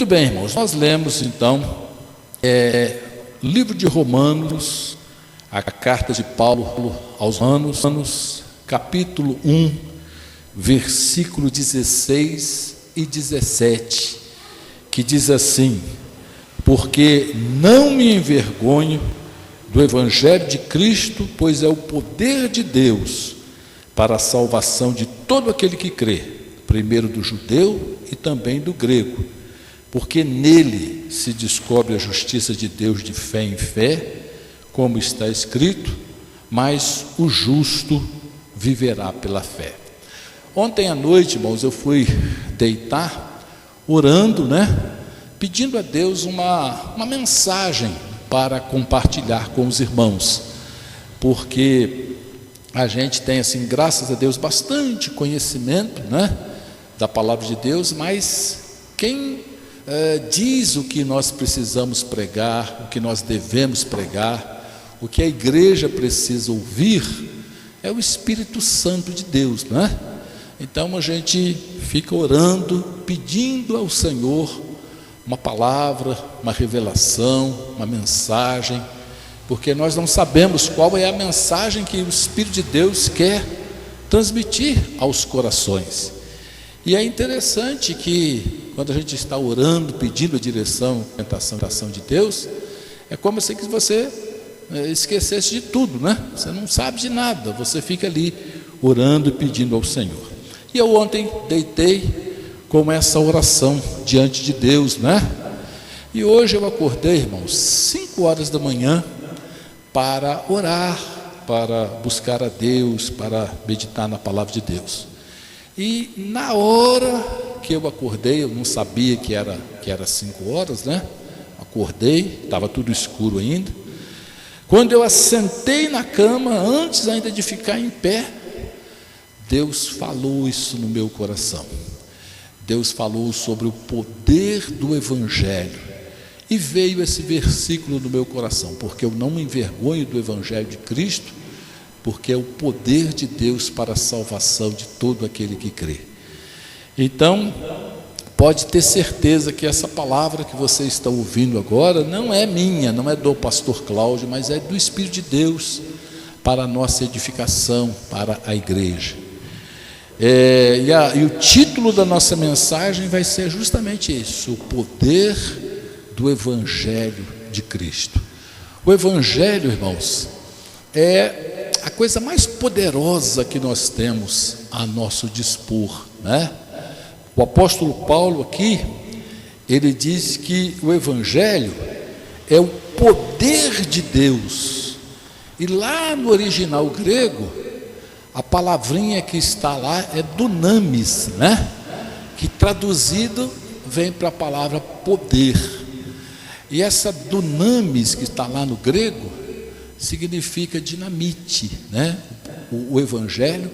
Muito bem, irmãos, nós lemos então livro de Romanos, a carta de Paulo aos Romanos, capítulo 1, versículo 16 e 17, que diz assim: porque não me envergonho do evangelho de Cristo, pois é o poder de Deus para a salvação de todo aquele que crê, primeiro do judeu e também do grego, porque nele se descobre a justiça de Deus de fé em fé, como está escrito, mas o justo viverá pela fé. Ontem à noite, irmãos, eu fui deitar, orando, pedindo a Deus uma mensagem para compartilhar com os irmãos, porque a gente tem, assim, graças a Deus, bastante conhecimento, da palavra de Deus, mas quem diz o que nós precisamos pregar, o que nós devemos pregar, o que a igreja precisa ouvir, é o Espírito Santo de Deus, Então a gente fica orando, pedindo ao Senhor uma palavra, uma revelação, uma mensagem, porque nós não sabemos qual é a mensagem que o Espírito de Deus quer transmitir aos corações. E é interessante que quando a gente está orando, pedindo a direção, a orientação de Deus, é como se você esquecesse de tudo, Você não sabe de nada, você fica ali orando e pedindo ao Senhor. E eu ontem deitei com essa oração diante de Deus, E hoje eu acordei, irmãos, 5 horas da manhã, para orar, para buscar a Deus, para meditar na palavra de Deus. E na hora que eu acordei, eu não sabia que era 5 horas, Acordei, estava tudo escuro ainda. Quando eu assentei na cama, antes ainda de ficar em pé, Deus falou isso no meu coração. Deus falou sobre o poder do Evangelho. E veio esse versículo no meu coração: porque eu não me envergonho do Evangelho de Cristo, porque é o poder de Deus para a salvação de todo aquele que crê. Então, pode ter certeza que essa palavra que você está ouvindo agora não é minha, não é do pastor Cláudio, mas é do Espírito de Deus para a nossa edificação, para a igreja. E o título da nossa mensagem vai ser justamente isso: o poder do Evangelho de Cristo. O Evangelho, irmãos, é a coisa mais poderosa que nós temos a nosso dispor, O apóstolo Paulo aqui, ele diz que o Evangelho é o poder de Deus. E lá no original grego, a palavrinha que está lá é dunamis, que traduzido vem para a palavra poder. E essa dunamis que está lá no grego significa dinamite, O Evangelho,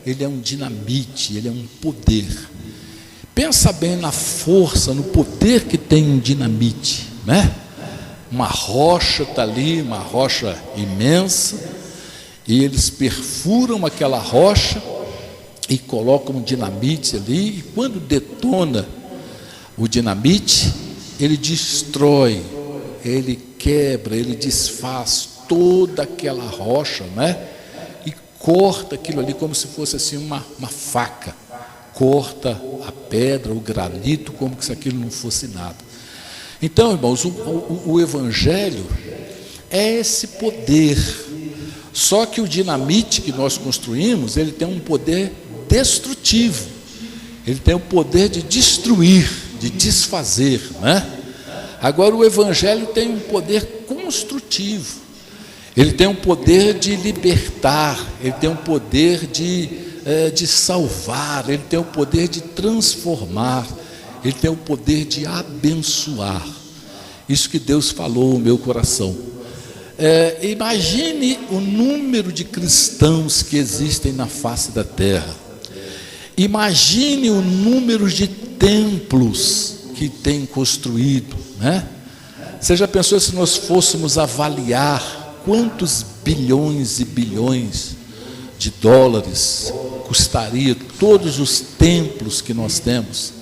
ele é um dinamite, ele é um poder. Pensa bem na força, no poder que tem um dinamite, Uma rocha está ali, uma rocha imensa, e eles perfuram aquela rocha e colocam um dinamite ali, e quando detona o dinamite, ele destrói, ele quebra, ele desfaz toda aquela rocha, e corta aquilo ali como se fosse assim uma faca, corta a pedra, o granito, como se aquilo não fosse nada. Então, irmãos, o Evangelho é esse poder. Só que o dinamite que nós construímos, ele tem um poder destrutivo, ele tem o poder de destruir, de desfazer, Agora o Evangelho tem um poder construtivo, ele tem um poder de libertar, ele tem um poder de salvar, ele tem o poder de transformar, ele tem o poder de abençoar. Isso que Deus falou no meu coração. Imagine o número de cristãos que existem na face da terra. Imagine o número de templos que tem construído, Você já pensou se nós fôssemos avaliar quantos bilhões e bilhões de dólares custaria todos os templos que nós temos?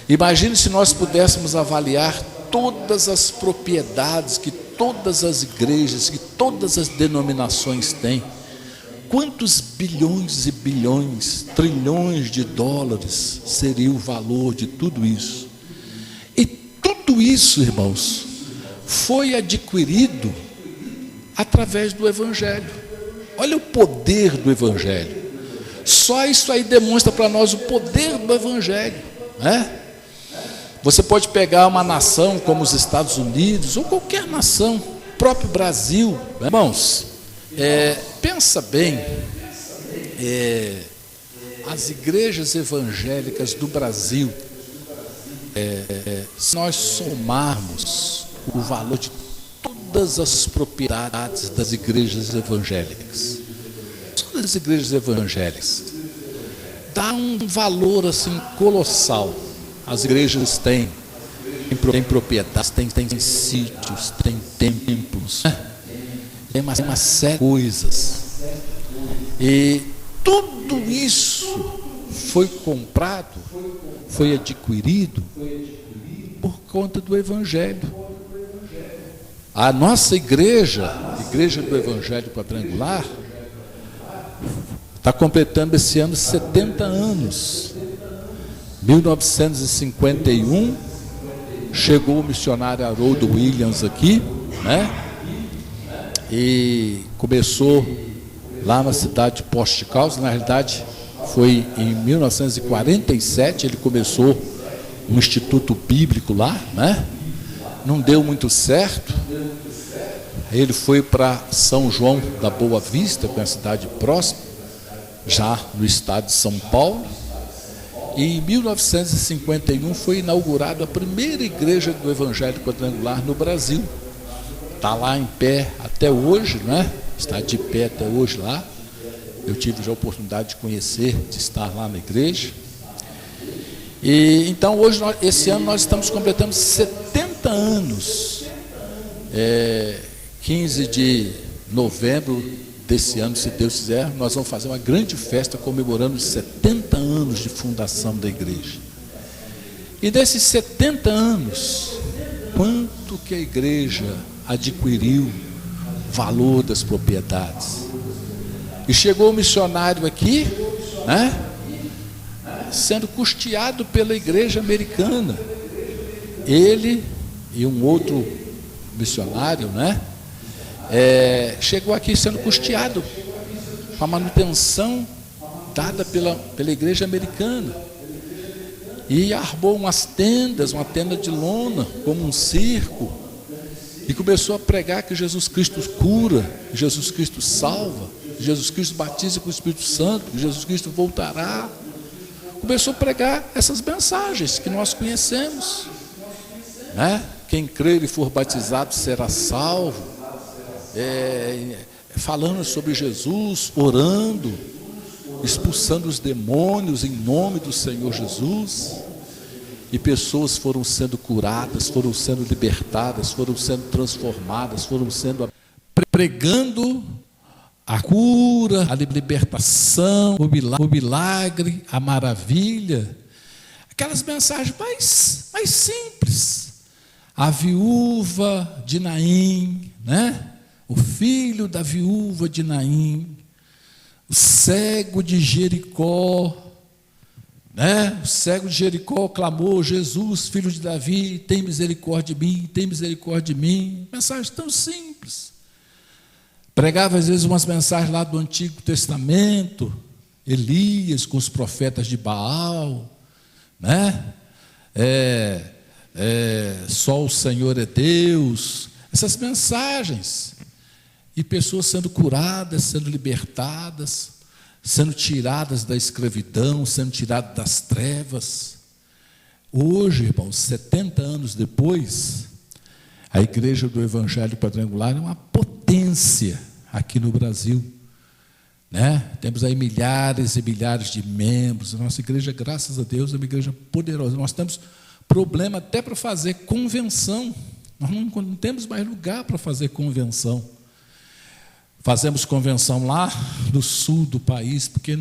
Imagine se nós pudéssemos avaliar todas as propriedades que todas as igrejas, que todas as denominações têm. Quantos bilhões e bilhões, trilhões de dólares seria o valor de tudo isso? E tudo isso, irmãos, foi adquirido através do Evangelho. Olha o poder do Evangelho. Só isso aí demonstra para nós o poder do Evangelho, né? Você pode pegar uma nação como os Estados Unidos, ou qualquer nação, o próprio Brasil, né? Irmãos, pensa bem, as igrejas evangélicas do Brasil, se nós somarmos o valor de todas as propriedades das igrejas evangélicas, todas as igrejas evangélicas, dá um valor assim colossal. As igrejas têm propriedades, têm sítios, têm templos, né? Tem uma série de coisas. E tudo isso foi comprado, foi adquirido por conta do Evangelho. A nossa igreja, a Igreja do Evangelho Quadrangular, está completando esse ano 70 anos. 1951, chegou o missionário Harold Williams aqui, né? E começou lá na cidade de Poços de Caldas. Na realidade, foi em 1947, ele começou um instituto bíblico lá, né? Não deu muito certo. Ele foi para São João da Boa Vista, que é uma cidade próxima, já no estado de São Paulo. E em 1951 foi inaugurada a primeira igreja do Evangelho Quadrangular no Brasil. Está lá em pé até hoje, né? Está de pé até hoje lá. Eu tive já a oportunidade de conhecer, de estar lá na igreja. E então hoje, esse ano, nós estamos completando 70 anos. 15 de novembro desse ano, se Deus quiser, nós vamos fazer uma grande festa comemorando os 70 anos de fundação da igreja. E desses 70 anos, quanto que a igreja adquiriu valor das propriedades? E chegou o missionário aqui, né, sendo custeado pela igreja americana. Ele e um outro missionário, né, chegou aqui sendo custeado com a manutenção dada pela igreja americana, e armou umas tendas, uma tenda de lona, como um circo, e começou a pregar que Jesus Cristo cura, que Jesus Cristo salva, que Jesus Cristo batiza com o Espírito Santo, que Jesus Cristo voltará. Começou a pregar essas mensagens que nós conhecemos, né? Quem crer e for batizado será salvo. Falando sobre Jesus, orando, expulsando os demônios em nome do Senhor Jesus, e pessoas foram sendo curadas, foram sendo libertadas, foram sendo transformadas, foram sendo pregando a cura, a libertação, o milagre, a maravilha, aquelas mensagens mais simples. A viúva de Naim, né? O filho da viúva de Naim, o cego de Jericó, né? O cego de Jericó clamou: Jesus, filho de Davi, tem misericórdia de mim, tem misericórdia de mim. Mensagem tão simples. Pregava às vezes umas mensagens lá do Antigo Testamento, Elias com os profetas de Baal, né? Só o Senhor é Deus. Essas mensagens. E pessoas sendo curadas, sendo libertadas, sendo tiradas da escravidão, sendo tiradas das trevas. Hoje, irmãos, 70 anos depois, a Igreja do Evangelho Quadrangular é uma potência aqui no Brasil, né? Temos aí milhares e milhares de membros. A nossa igreja, graças a Deus, é uma igreja poderosa. Nós temos problema até para fazer convenção. Nós não temos mais lugar para fazer convenção. Fazemos convenção lá no sul do país, porque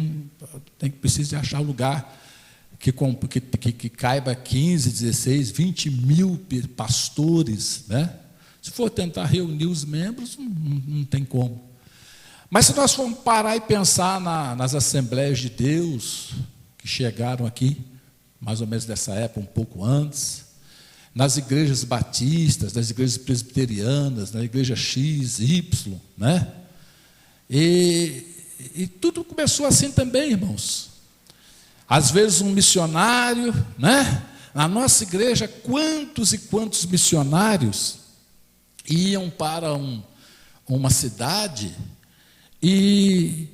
precisa achar lugar que caiba 15, 16, 20 mil pastores, né? Se for tentar reunir os membros, não tem como. Mas se nós formos parar e pensar nas Assembleias de Deus, que chegaram aqui, mais ou menos dessa época, um pouco antes, nas igrejas batistas, nas igrejas presbiterianas, na igreja X, Y, né? E tudo começou assim também, irmãos. Às vezes um missionário, né? Na nossa igreja, quantos e quantos missionários iam para uma cidade e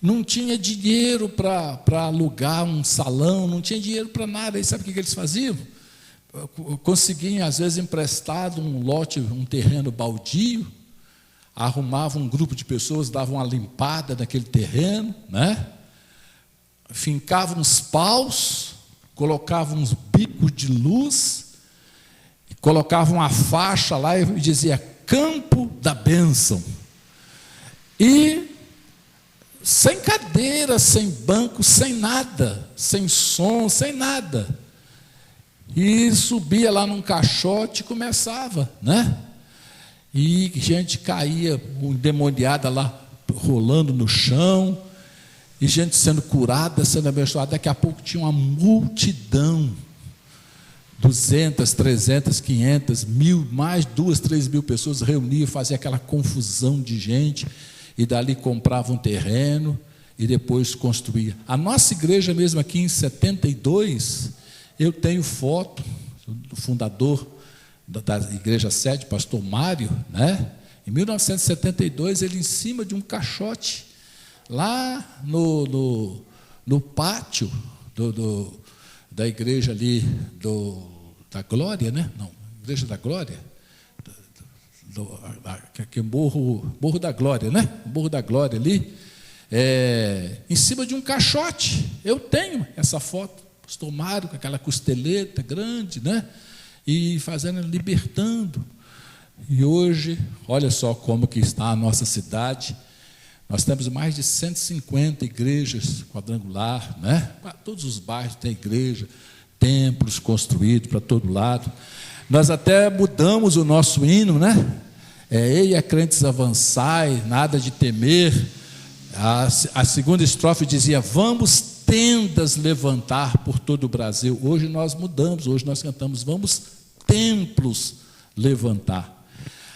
não tinha dinheiro para alugar um salão, não tinha dinheiro para nada. E sabe o que eles faziam? Conseguiam, às vezes, emprestado um lote, um terreno baldio, arrumavam um grupo de pessoas, davam uma limpada naquele terreno, né? Fincavam uns paus, colocavam uns bicos de luz, colocavam uma faixa lá e dizia Campo da Bênção. E sem cadeira, sem banco, sem nada, sem som, sem nada. E subia lá num caixote e começava, né? E gente caía endemoniada lá, rolando no chão, e gente sendo curada, sendo abençoada. Daqui a pouco tinha uma multidão, 200, 300, 500, 1000, mais 2, 3 mil pessoas reuniam, fazia aquela confusão de gente, e dali comprava um terreno, e depois construía. A nossa igreja mesmo aqui em 72, eu tenho foto do fundador da igreja sede, pastor Mário, né? Em 1972, ele em cima de um caixote, lá no pátio da igreja ali, da Glória, né? Não, igreja da Glória, que é Morro da Glória, né? Morro da Glória ali, em cima de um caixote. Eu tenho essa foto, pastor Mário com aquela costeleta grande, né? E fazendo, libertando. E hoje, olha só como que está a nossa cidade. Nós temos mais de 150 igrejas quadrangular, né? Para todos os bairros tem igreja, templos construídos para todo lado. Nós até mudamos o nosso hino, né? Ei, a crentes avançai, nada de temer. A segunda estrofe dizia, vamos tendas levantar por todo o Brasil. Hoje nós mudamos, hoje nós cantamos, vamos templos levantar.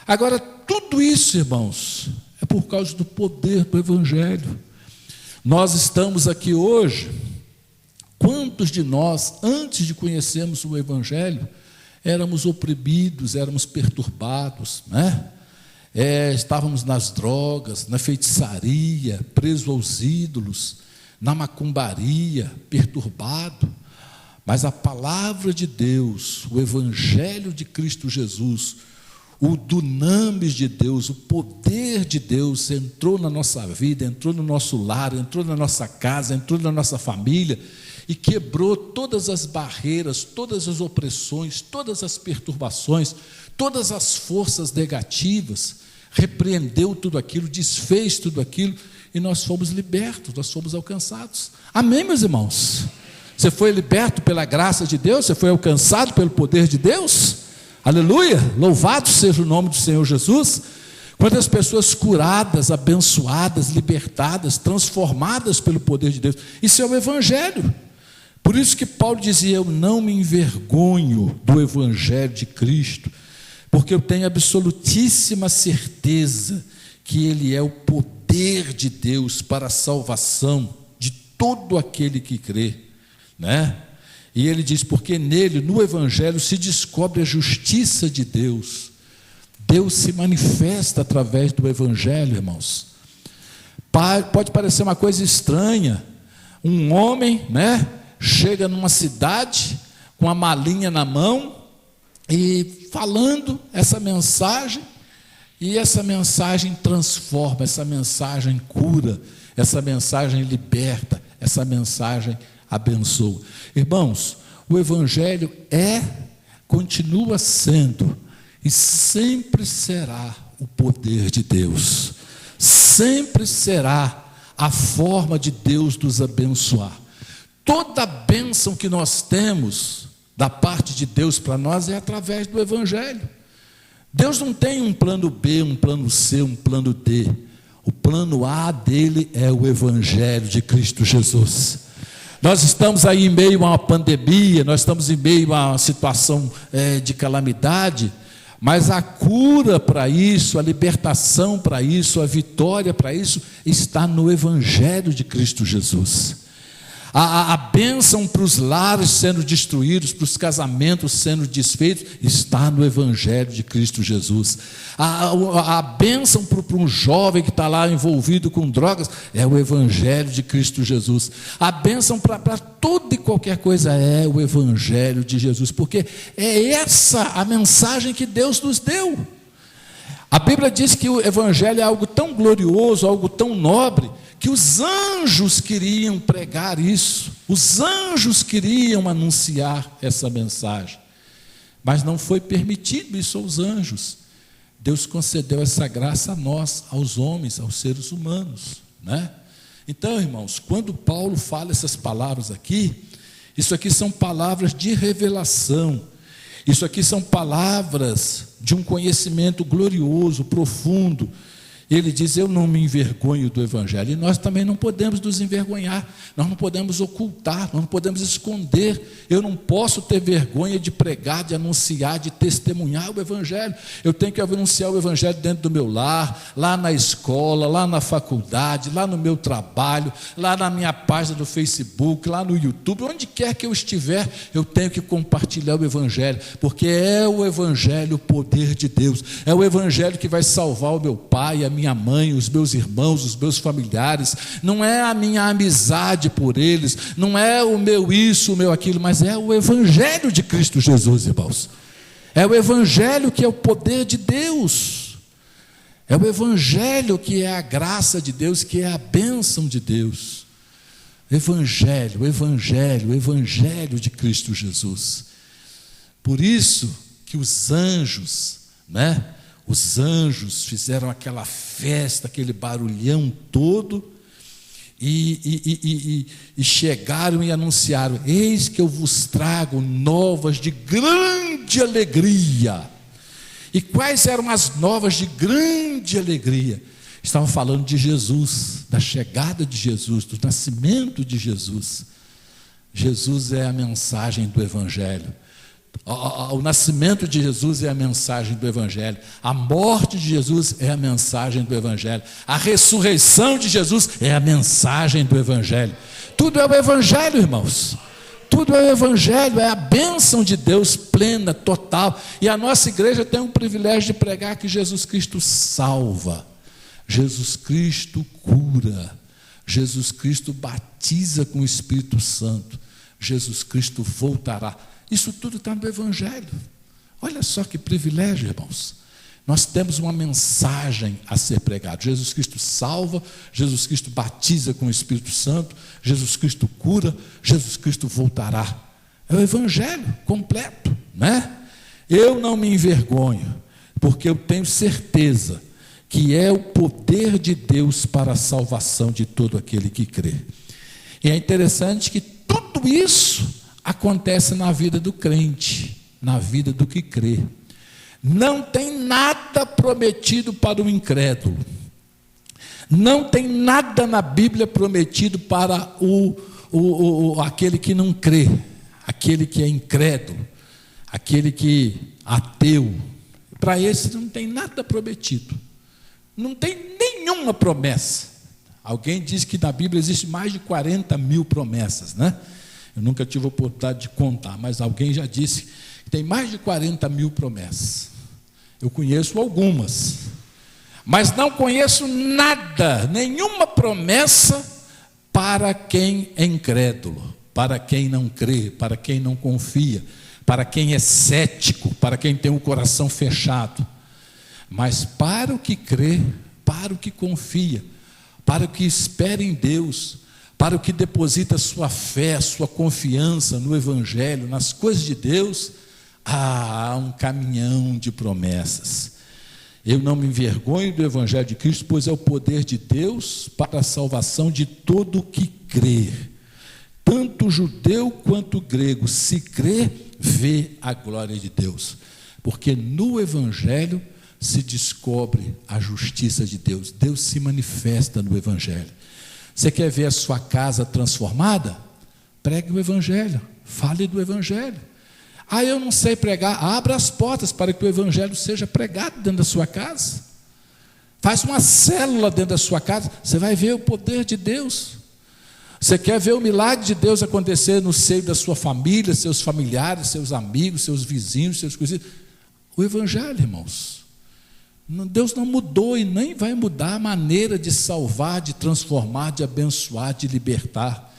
Agora, tudo isso, irmãos, é por causa do poder do Evangelho. Nós estamos aqui hoje. Quantos de nós, antes de conhecermos o Evangelho, éramos oprimidos, éramos perturbados, né? Estávamos nas drogas, na feitiçaria, presos aos ídolos, na macumbaria, perturbado. Mas a palavra de Deus, o Evangelho de Cristo Jesus, o dunamis de Deus, o poder de Deus entrou na nossa vida, entrou no nosso lar, entrou na nossa casa, entrou na nossa família e quebrou todas as barreiras, todas as opressões, todas as perturbações, todas as forças negativas, repreendeu tudo aquilo, desfez tudo aquilo e nós fomos libertos, nós fomos alcançados. Amém, meus irmãos? Você foi liberto pela graça de Deus, você foi alcançado pelo poder de Deus, aleluia, louvado seja o nome do Senhor Jesus. Quantas pessoas curadas, abençoadas, libertadas, transformadas pelo poder de Deus, isso é o Evangelho. Por isso que Paulo dizia, eu não me envergonho do Evangelho de Cristo, porque eu tenho absolutíssima certeza que ele é o poder de Deus para a salvação de todo aquele que crê, né? E ele diz, porque nele, no Evangelho, se descobre a justiça de Deus. Deus se manifesta através do Evangelho, irmãos. Pode parecer uma coisa estranha, um homem, né, chega numa cidade, com a malinha na mão, e falando essa mensagem, e essa mensagem transforma, essa mensagem cura, essa mensagem liberta, essa mensagem abençoa. Irmãos, o Evangelho continua sendo e sempre será o poder de Deus, sempre será a forma de Deus nos abençoar. Toda bênção bênção que nós temos da parte de Deus para nós é através do Evangelho. Deus não tem um plano B, um plano C, um plano D. O plano A dele é o Evangelho de Cristo Jesus. Nós estamos aí em meio a uma pandemia, nós estamos em meio a uma situação de calamidade, mas a cura para isso, a libertação para isso, a vitória para isso, está no Evangelho de Cristo Jesus. A bênção para os lares sendo destruídos, para os casamentos sendo desfeitos, está no Evangelho de Cristo Jesus. A bênção para um jovem que está lá envolvido com drogas, é o Evangelho de Cristo Jesus. A bênção para toda e qualquer coisa é o Evangelho de Jesus, porque é essa a mensagem que Deus nos deu. A Bíblia diz que o Evangelho é algo tão glorioso, algo tão nobre, que os anjos queriam pregar isso, os anjos queriam anunciar essa mensagem, mas não foi permitido isso aos anjos. Deus concedeu essa graça a nós, aos homens, aos seres humanos, né? Então, irmãos, quando Paulo fala essas palavras aqui, isso aqui são palavras de revelação, isso aqui são palavras de um conhecimento glorioso, profundo. Ele diz: eu não me envergonho do Evangelho. E nós também não podemos nos envergonhar, nós não podemos ocultar, nós não podemos esconder. Eu não posso ter vergonha de pregar, de anunciar, de testemunhar o Evangelho. Eu tenho que anunciar o Evangelho dentro do meu lar, lá na escola, lá na faculdade, lá no meu trabalho, lá na minha página do Facebook, lá no YouTube, onde quer que eu estiver, eu tenho que compartilhar o Evangelho, porque é o Evangelho o poder de Deus, é o Evangelho que vai salvar o meu pai, a minha mãe, os meus irmãos, os meus familiares. Não é a minha amizade por eles, não é o meu isso, o meu aquilo, mas é o Evangelho de Cristo Jesus, irmãos. É o Evangelho que é o poder de Deus, é o Evangelho que é a graça de Deus, que é a bênção de Deus. Evangelho, o Evangelho, o Evangelho de Cristo Jesus. Por isso que os anjos, né? Os anjos fizeram aquela festa, aquele barulhão todo, e chegaram e anunciaram: eis que eu vos trago novas de grande alegria. E quais eram as novas de grande alegria? Estavam falando de Jesus, da chegada de Jesus, do nascimento de Jesus. Jesus é a mensagem do Evangelho. O nascimento de Jesus é a mensagem do Evangelho, a morte de Jesus é a mensagem do Evangelho, a ressurreição de Jesus é a mensagem do Evangelho. Tudo é o Evangelho, irmãos. Tudo é o Evangelho, é a bênção de Deus plena, total. E a nossa igreja tem o privilégio de pregar que Jesus Cristo salva, Jesus Cristo cura, Jesus Cristo batiza com o Espírito Santo, Jesus Cristo voltará. Isso tudo está no Evangelho. Olha só que privilégio, irmãos. Nós temos uma mensagem a ser pregada. Jesus Cristo salva, Jesus Cristo batiza com o Espírito Santo, Jesus Cristo cura, Jesus Cristo voltará. É o Evangelho completo, né? Eu não me envergonho, porque eu tenho certeza que é o poder de Deus para a salvação de todo aquele que crê. E é interessante que tudo isso acontece na vida do crente, na vida do que crê. Não tem nada prometido para o incrédulo. Não tem nada na Bíblia prometido para aquele que não crê, aquele que é incrédulo, aquele que é ateu. Para esse não tem nada prometido. Não tem nenhuma promessa. Alguém diz que na Bíblia existe mais de 40 mil promessas, né? Eu nunca tive a oportunidade de contar, mas alguém já disse que tem mais de 40 mil promessas. Eu conheço algumas, mas não conheço nada, nenhuma promessa para quem é incrédulo, para quem não crê, para quem não confia, para quem é cético, para quem tem o coração fechado. Mas para o que crê, para o que confia, para o que espera em Deus, para o que deposita sua fé, sua confiança no Evangelho, nas coisas de Deus, há um caminhão de promessas. Eu não me envergonho do Evangelho de Cristo, pois é o poder de Deus para a salvação de todo o que crê. Tanto o judeu quanto o grego, se crê, vê a glória de Deus. Porque no Evangelho se descobre a justiça de Deus. Deus se manifesta no Evangelho. Você quer ver a sua casa transformada? Pregue o Evangelho, fale do Evangelho. Eu não sei pregar. Abra as portas para que o Evangelho seja pregado dentro da sua casa. Faz uma célula dentro da sua casa, você vai ver o poder de Deus. Você quer ver o milagre de Deus acontecer no seio da sua família, seus familiares, seus amigos, seus vizinhos, seus conhecidos? O Evangelho, irmãos. Deus não mudou e nem vai mudar a maneira de salvar, de transformar, de abençoar, de libertar.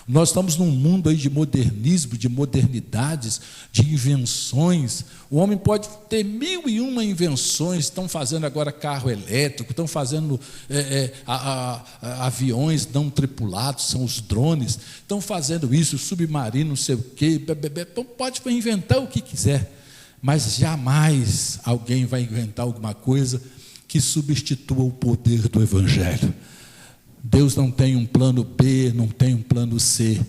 Nós estamos num mundo aí de modernismo, de modernidades, de invenções. O homem pode ter 1001 invenções. Estão fazendo agora carro elétrico, estão fazendo aviões não tripulados, são os drones. Estão fazendo isso, submarino, não sei o quê. Então pode inventar o que quiser, mas jamais alguém vai inventar alguma coisa que substitua o poder do Evangelho. Deus não tem um plano B, não tem um plano C.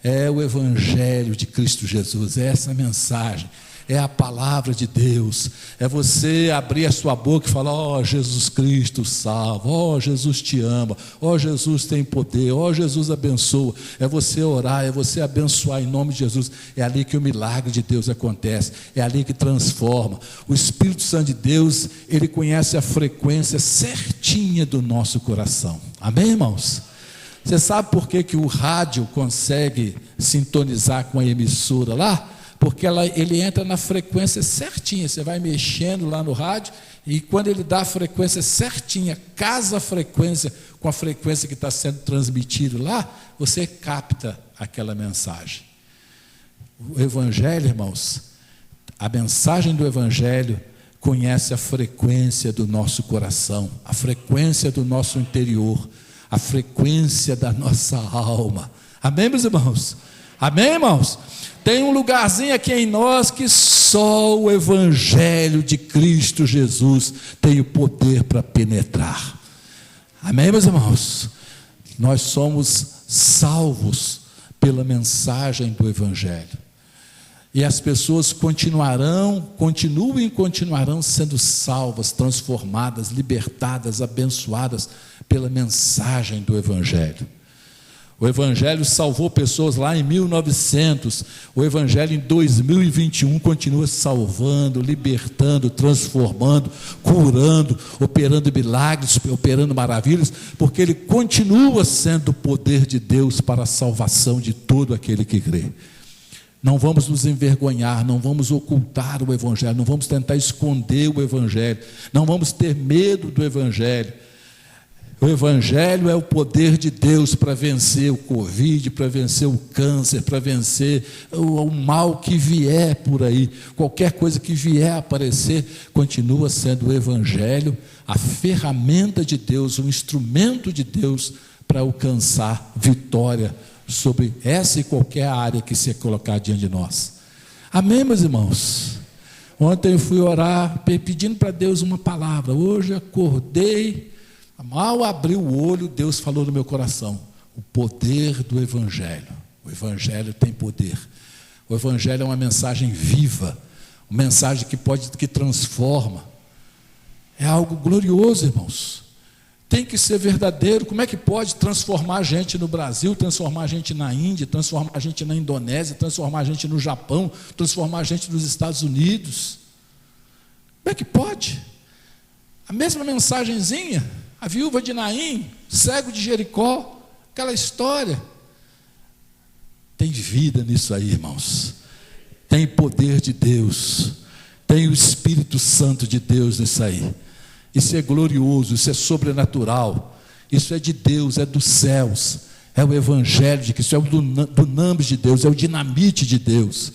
É o Evangelho de Cristo Jesus, é essa mensagem, é a palavra de Deus. É você abrir a sua boca e falar: ó, Jesus Cristo salva, ó, Jesus te ama, ó, Jesus tem poder, ó, Jesus abençoa. É você orar, é você abençoar em nome de Jesus. É ali que o milagre de Deus acontece, é ali que transforma. O Espírito Santo de Deus, ele conhece a frequência certinha do nosso coração. Amém, irmãos? Você sabe por que o rádio consegue sintonizar com a emissora lá? Porque ele entra na frequência certinha. Você vai mexendo lá no rádio, e quando ele dá a frequência certinha, casa a frequência com a frequência que está sendo transmitida lá, você capta aquela mensagem. O Evangelho, irmãos, a mensagem do Evangelho conhece a frequência do nosso coração, a frequência do nosso interior, a frequência da nossa alma. Amém, meus irmãos? Amém, irmãos? Tem um lugarzinho aqui em nós que só o Evangelho de Cristo Jesus tem o poder para penetrar. Amém, meus irmãos? Nós somos salvos pela mensagem do Evangelho. E as pessoas continuarão sendo salvas, transformadas, libertadas, abençoadas pela mensagem do Evangelho. O Evangelho salvou pessoas lá em 1900, o Evangelho em 2021 continua salvando, libertando, transformando, curando, operando milagres, operando maravilhas, porque ele continua sendo o poder de Deus para a salvação de todo aquele que crê. Não vamos nos envergonhar, não vamos ocultar o Evangelho, não vamos tentar esconder o Evangelho, não vamos ter medo do Evangelho. O Evangelho é o poder de Deus para vencer o Covid, para vencer o câncer, para vencer o mal que vier por aí. Qualquer coisa que vier a aparecer, continua sendo o Evangelho a ferramenta de Deus, um instrumento de Deus para alcançar vitória sobre essa e qualquer área que se colocar diante de nós. Amém, meus irmãos? Ontem eu fui orar pedindo para Deus uma palavra. Hoje acordei, mal abri o olho, Deus falou no meu coração: o poder do Evangelho. O Evangelho tem poder. O Evangelho é uma mensagem viva, uma mensagem que transforma. É algo glorioso, irmãos. Tem que ser verdadeiro. Como é que pode transformar a gente no Brasil, transformar a gente na Índia, transformar a gente na Indonésia, transformar a gente no Japão, transformar a gente nos Estados Unidos? Como é que pode? A mesma mensagenzinha, a viúva de Naim, cego de Jericó, aquela história. Tem vida nisso aí, irmãos. Tem poder de Deus, tem o Espírito Santo de Deus nisso aí. Isso é glorioso, isso é sobrenatural, isso é de Deus, é dos céus, é o Evangelho de Cristo, é o dunamis de Deus, é o dinamite de Deus.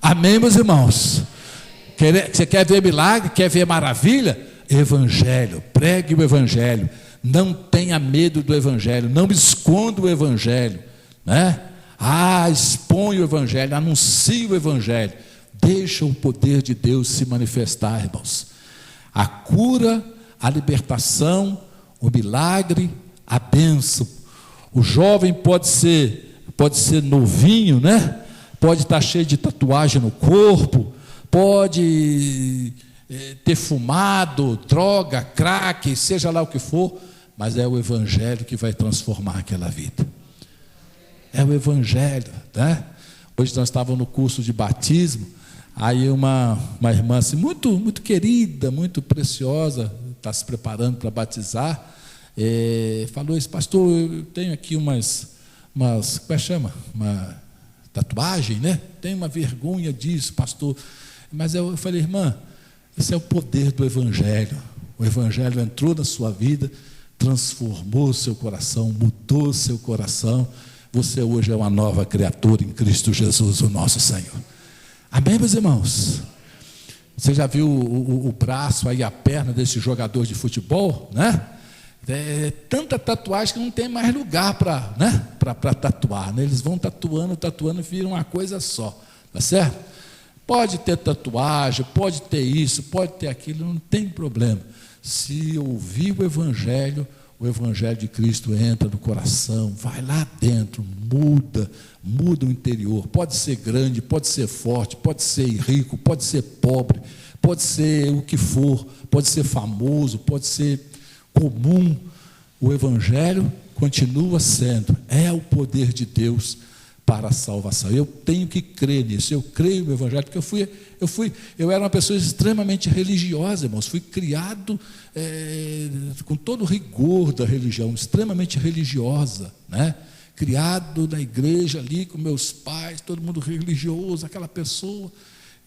Amém, meus irmãos? Você quer ver milagre, quer ver maravilha? Evangelho, pregue o Evangelho, não tenha medo do Evangelho, não esconda o Evangelho, né? Expõe o Evangelho, anuncie o Evangelho, deixa o poder de Deus se manifestar, irmãos. A cura, a libertação, o milagre, a bênção. O jovem pode ser pode ser novinho, né? Pode estar cheio de tatuagem no corpo, pode ter fumado, droga, crack, seja lá o que for, mas é o Evangelho que vai transformar aquela vida. É o Evangelho, né? Hoje nós estávamos no curso de batismo, aí uma irmã assim, muito, muito querida, muito preciosa, está se preparando para batizar, falou isso: pastor, eu tenho aqui umas como é que chama? Uma tatuagem, né? Tenho uma vergonha disso, pastor. Mas eu falei: irmã, esse é o poder do Evangelho. O Evangelho entrou na sua vida, transformou o seu coração, mudou o seu coração. Você hoje é uma nova criatura em Cristo Jesus, o nosso Senhor. Amém, meus irmãos? Você já viu o braço aí, a perna desse jogador de futebol, né? Tanta tatuagem que não tem mais lugar para, né? para tatuar, né? Eles vão tatuando e viram uma coisa só, tá certo? Pode ter tatuagem, pode ter isso, pode ter aquilo, não tem problema. Se ouvir o Evangelho de Cristo entra no coração, vai lá dentro, muda o interior. Pode ser grande, pode ser forte, pode ser rico, pode ser pobre, pode ser o que for, pode ser famoso, pode ser comum. O Evangelho continua sendo, é o poder de Deus para a salvação. Eu tenho que crer nisso. Eu creio no Evangelho, porque eu era uma pessoa extremamente religiosa, irmãos. Fui criado com todo o rigor da religião, extremamente religiosa, né? Criado na igreja ali com meus pais, todo mundo religioso, aquela pessoa.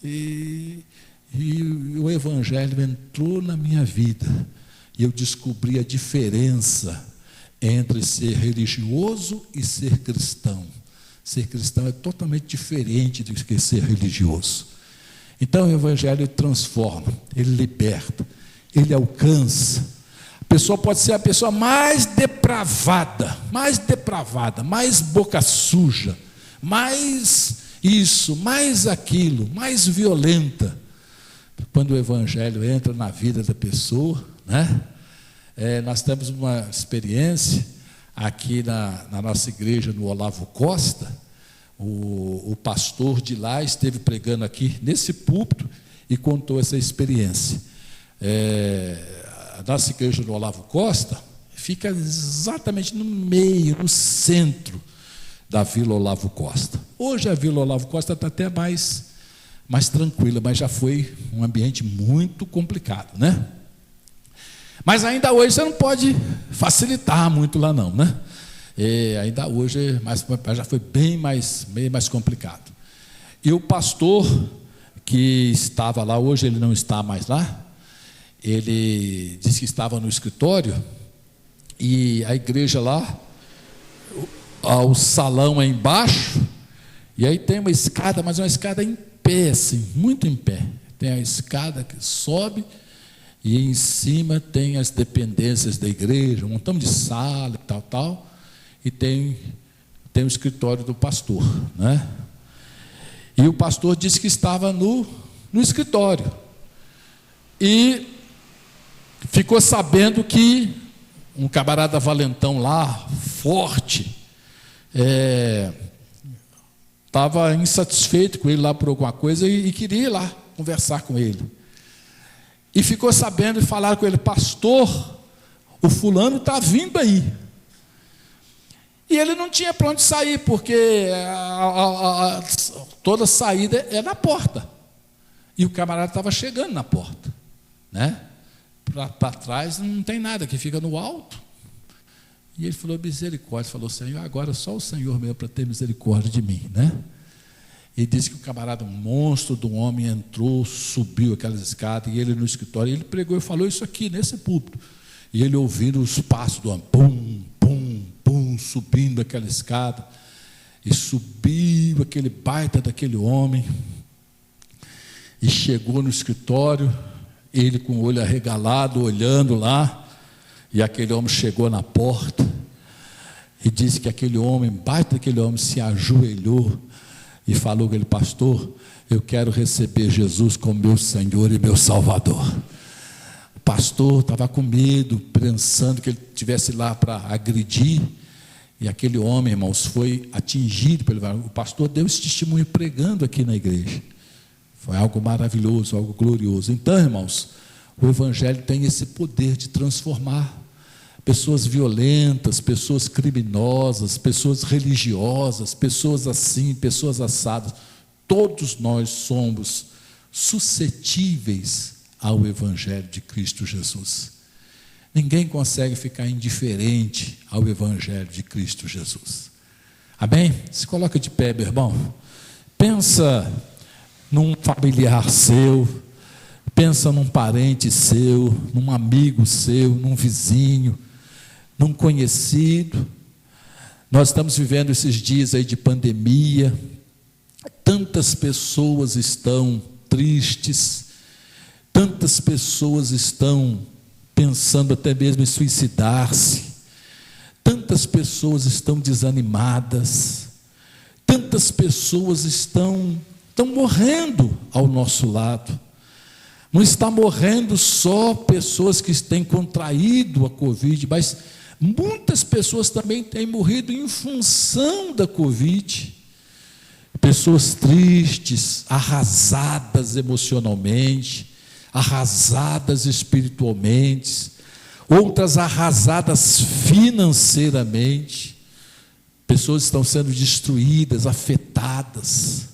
E o Evangelho entrou na minha vida e eu descobri a diferença entre ser religioso e ser cristão. Ser cristão é totalmente diferente do que ser religioso. Então o Evangelho transforma, ele liberta, ele alcança. A pessoa pode ser a pessoa mais depravada, mais boca suja, mais isso, mais aquilo, mais violenta. Quando o Evangelho entra na vida da pessoa, né? Nós temos uma experiência aqui na nossa igreja, no Olavo Costa. O pastor de lá esteve pregando aqui nesse púlpito e contou essa experiência. A nossa igreja no Olavo Costa fica exatamente no meio, no centro da Vila Olavo Costa. Hoje a Vila Olavo Costa está até mais tranquila, mas já foi um ambiente muito complicado, né? Mas ainda hoje você não pode facilitar muito lá não, né? Ainda hoje já foi bem mais complicado. E o pastor que estava lá, hoje ele não está mais lá, ele disse que estava no escritório, e a igreja lá, o salão é embaixo, e aí tem uma escada, mas uma escada em pé, assim, muito em pé. Tem a escada que sobe, e em cima tem as dependências da igreja, um montão de sala e tal, e tem o escritório do pastor, né? E o pastor disse que estava no escritório, e ficou sabendo que um camarada valentão lá, forte, estava insatisfeito com ele lá por alguma coisa e queria ir lá conversar com ele. E ficou sabendo e falaram com ele: pastor, o fulano está vindo aí. E ele não tinha para onde sair, porque toda saída é na porta. E o camarada estava chegando na porta, né? Para trás não tem nada, que fica no alto. E ele falou: misericórdia. Falou: Senhor, agora só o Senhor mesmo para ter misericórdia de mim, né? E disse que o camarada, um monstro de um homem, entrou, subiu aquelas escadas, e ele no escritório, ele pregou e falou isso aqui, nesse púlpito. E ele ouvindo os passos do homem, pum, pum, pum, subindo aquela escada, e subiu aquele baita daquele homem, e chegou no escritório, ele com o olho arregalado, olhando lá, e aquele homem chegou na porta, e disse que aquele homem, baita daquele homem, se ajoelhou, e falou com ele: pastor, eu quero receber Jesus como meu Senhor e meu Salvador. O pastor estava com medo, pensando que ele estivesse lá para agredir, E aquele homem, irmãos, foi atingido pelo evangelho. O pastor deu esse testemunho pregando aqui na igreja. Foi algo maravilhoso, algo glorioso. Então, irmãos, o evangelho tem esse poder de transformar pessoas violentas, pessoas criminosas, pessoas religiosas, pessoas assim, pessoas assadas. Todos nós somos suscetíveis ao evangelho de Cristo Jesus. Ninguém consegue ficar indiferente ao evangelho de Cristo Jesus. Amém? Se coloca de pé, meu irmão. Pensa num familiar seu, pensa num parente seu, num amigo seu, num vizinho, num conhecido. Nós estamos vivendo esses dias aí de pandemia. Tantas pessoas estão tristes, tantas pessoas estão pensando até mesmo em suicidar-se, tantas pessoas estão desanimadas, tantas pessoas estão morrendo ao nosso lado. Não está morrendo só pessoas que têm contraído a Covid, mas muitas pessoas também têm morrido em função da Covid. Pessoas tristes, arrasadas emocionalmente, arrasadas espiritualmente, outras arrasadas financeiramente. Pessoas estão sendo destruídas, afetadas.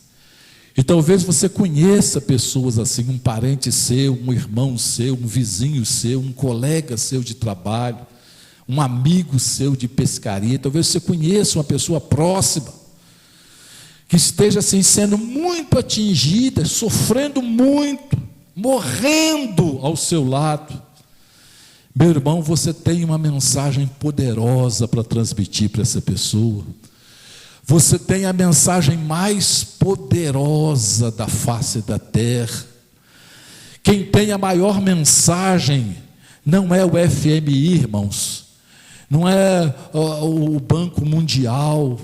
E talvez você conheça pessoas assim, um parente seu, um irmão seu, um vizinho seu, um colega seu de trabalho, um amigo seu de pescaria. Talvez você conheça uma pessoa próxima que esteja assim sendo muito atingida, sofrendo muito, morrendo ao seu lado. Meu irmão, você tem uma mensagem poderosa para transmitir para essa pessoa. Você tem a mensagem mais poderosa da face da terra. Quem tem a maior mensagem não é o FMI, irmãos, não é o Banco Mundial,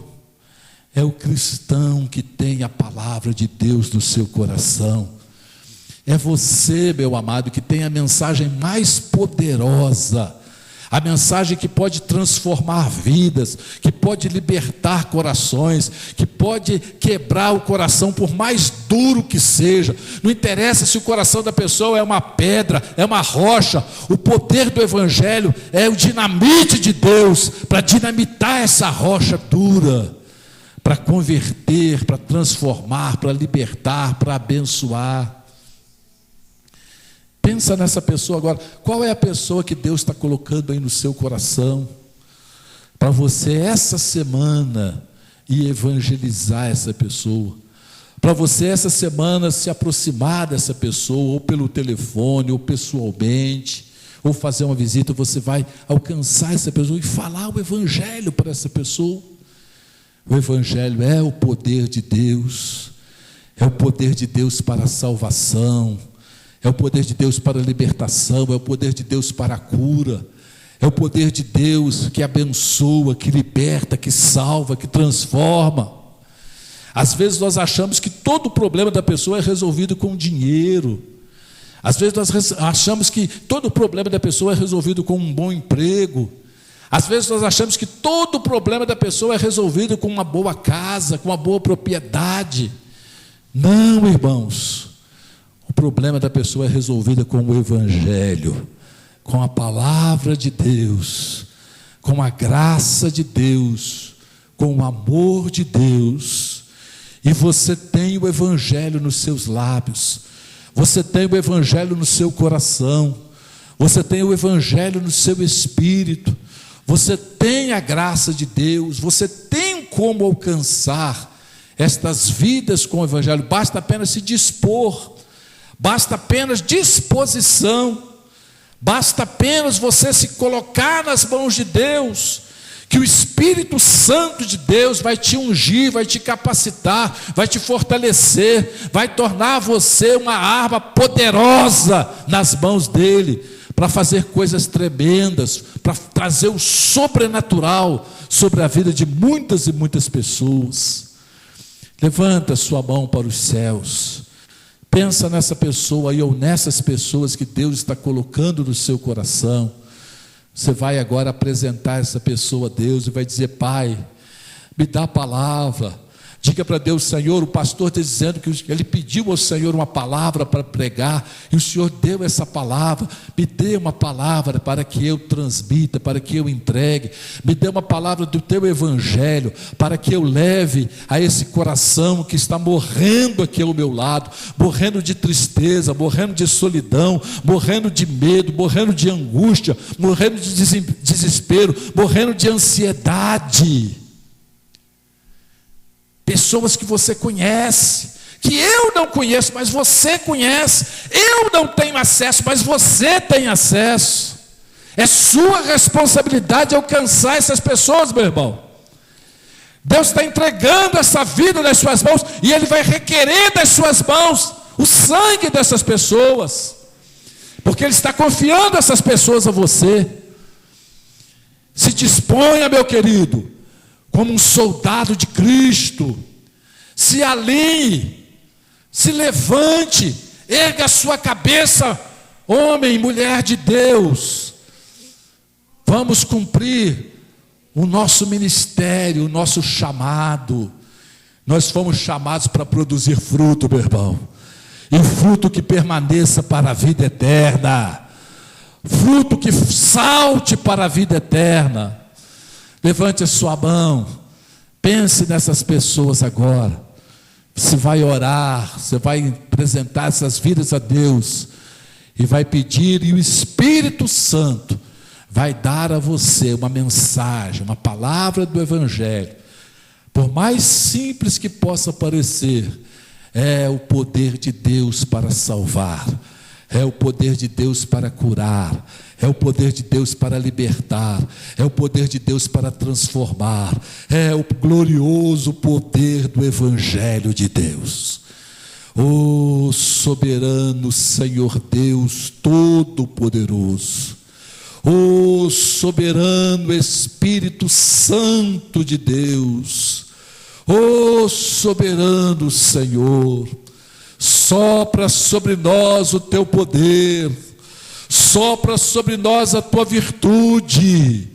é o cristão que tem a palavra de Deus no seu coração. É você, meu amado, que tem a mensagem mais poderosa, a mensagem que pode transformar vidas, que pode libertar corações, que pode quebrar o coração, por mais duro que seja. Não interessa se o coração da pessoa é uma pedra, é uma rocha. O poder do evangelho é o dinamite de Deus para dinamitar essa rocha dura, para converter, para transformar, para libertar, para abençoar. Pensa nessa pessoa agora. Qual é a pessoa que Deus está colocando aí no seu coração para você essa semana ir evangelizar essa pessoa? Para você essa semana se aproximar dessa pessoa, ou pelo telefone, ou pessoalmente, ou fazer uma visita. Você vai alcançar essa pessoa e falar o evangelho para essa pessoa. O evangelho é o poder de Deus, é o poder de Deus para a salvação, é o poder de Deus para a libertação, é o poder de Deus para a cura, é o poder de Deus que abençoa, que liberta, que salva, que transforma. Às vezes nós achamos que todo o problema da pessoa é resolvido com dinheiro. Às vezes nós achamos que todo o problema da pessoa é resolvido com um bom emprego. Às vezes nós achamos que todo o problema da pessoa é resolvido com uma boa casa, com uma boa propriedade. Não, irmãos. O problema da pessoa é resolvido com o evangelho, com a palavra de Deus, com a graça de Deus, com o amor de Deus. E você tem o evangelho nos seus lábios, você tem o evangelho no seu coração, você tem o evangelho no seu espírito, você tem a graça de Deus, você tem como alcançar estas vidas com o evangelho. Basta apenas se dispor, basta apenas disposição, basta apenas você se colocar nas mãos de Deus, que o Espírito Santo de Deus vai te ungir, vai te capacitar, vai te fortalecer, vai tornar você uma arma poderosa nas mãos dele, para fazer coisas tremendas, para trazer o sobrenatural sobre a vida de muitas e muitas pessoas. Levanta sua mão para os céus, pensa nessa pessoa aí, ou nessas pessoas que Deus está colocando no seu coração. Você vai agora apresentar essa pessoa a Deus e vai dizer: Pai, me dá a palavra. Diga para Deus: Senhor, o pastor está dizendo que ele pediu ao Senhor uma palavra para pregar, e o Senhor deu essa palavra. Me dê uma palavra para que eu transmita, para que eu entregue. Me dê uma palavra do teu evangelho, para que eu leve a esse coração que está morrendo aqui ao meu lado, morrendo de tristeza, morrendo de solidão, morrendo de medo, morrendo de angústia, morrendo de desespero, morrendo de ansiedade. Pessoas que você conhece, que eu não conheço, mas você conhece. Eu não tenho acesso, mas você tem acesso. É sua responsabilidade alcançar essas pessoas, meu irmão. Deus está entregando essa vida nas suas mãos, e Ele vai requerer das suas mãos o sangue dessas pessoas, porque Ele está confiando essas pessoas a você. Se disponha, meu querido, como um soldado de Cristo. Se alinhe, se levante, erga a sua cabeça, homem e mulher de Deus. Vamos cumprir o nosso ministério, o nosso chamado. Nós fomos chamados para produzir fruto, meu irmão, e fruto que permaneça para a vida eterna, fruto que salte para a vida eterna. Levante a sua mão, pense nessas pessoas agora. Você vai orar, você vai apresentar essas vidas a Deus, e vai pedir, e o Espírito Santo vai dar a você uma mensagem, uma palavra do Evangelho. Por mais simples que possa parecer, é o poder de Deus para salvar, é o poder de Deus para curar, é o poder de Deus para libertar, é o poder de Deus para transformar, é o glorioso poder do Evangelho de Deus. Ó soberano Senhor Deus Todo-Poderoso, ó soberano Espírito Santo de Deus, ó soberano Senhor, sopra sobre nós o teu poder, sopra sobre nós a tua virtude,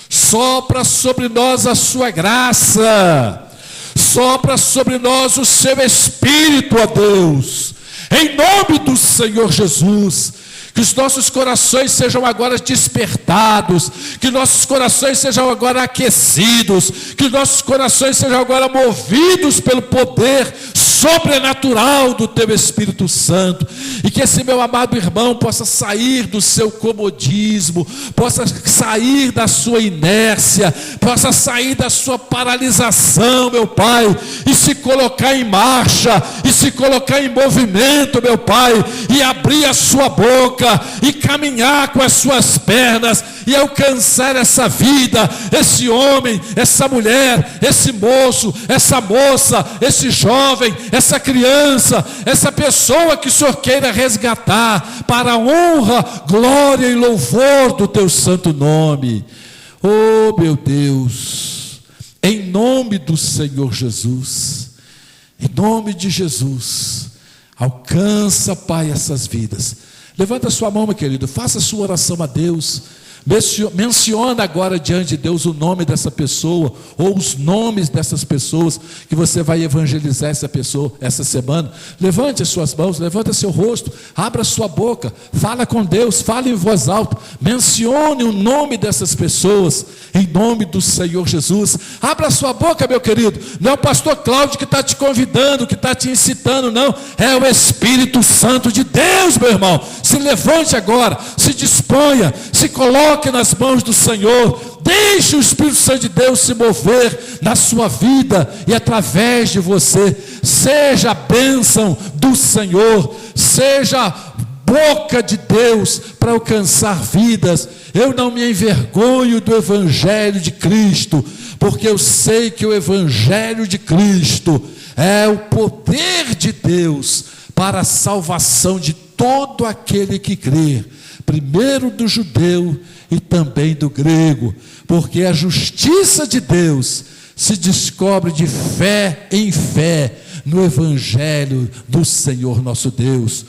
sopra sobre nós a sua graça, sopra sobre nós o seu Espírito, ó Deus, em nome do Senhor Jesus. Que os nossos corações sejam agora despertados, que nossos corações sejam agora aquecidos, que nossos corações sejam agora movidos pelo poder sobrenatural do teu Espírito Santo, e que esse meu amado irmão possa sair do seu comodismo, possa sair da sua inércia, possa sair da sua paralisação, meu Pai, e se colocar em marcha, e se colocar em movimento, meu Pai, e abrir a sua boca, e caminhar com as suas pernas, e alcançar essa vida, esse homem, essa mulher, esse moço, essa moça, esse jovem, essa criança, essa pessoa que o Senhor queira resgatar, para a honra, glória e louvor do teu santo nome. Oh meu Deus, em nome do Senhor Jesus, em nome de Jesus, alcança, Pai, essas vidas. Levanta a sua mão, meu querido, faça a sua oração a Deus. Menciona agora diante de Deus o nome dessa pessoa, ou os nomes dessas pessoas que você vai evangelizar essa pessoa essa semana. Levante as suas mãos, levanta seu rosto, abra sua boca, fala com Deus, fale em voz alta, mencione o nome dessas pessoas, em nome do Senhor Jesus. Abra sua boca, meu querido. Não é o pastor Cláudio que está te convidando, que está te incitando, não, é o Espírito Santo de Deus, meu irmão. Se levante agora, se disponha, se coloque nas mãos do Senhor, deixe o Espírito Santo de Deus se mover na sua vida e através de você. Seja a bênção do Senhor, seja boca de Deus para alcançar vidas. Eu não me envergonho do Evangelho de Cristo, porque eu sei que o Evangelho de Cristo é o poder de Deus para a salvação de todo aquele que crê, primeiro do judeu e também do grego, porque a justiça de Deus se descobre de fé em fé no Evangelho do Senhor nosso Deus.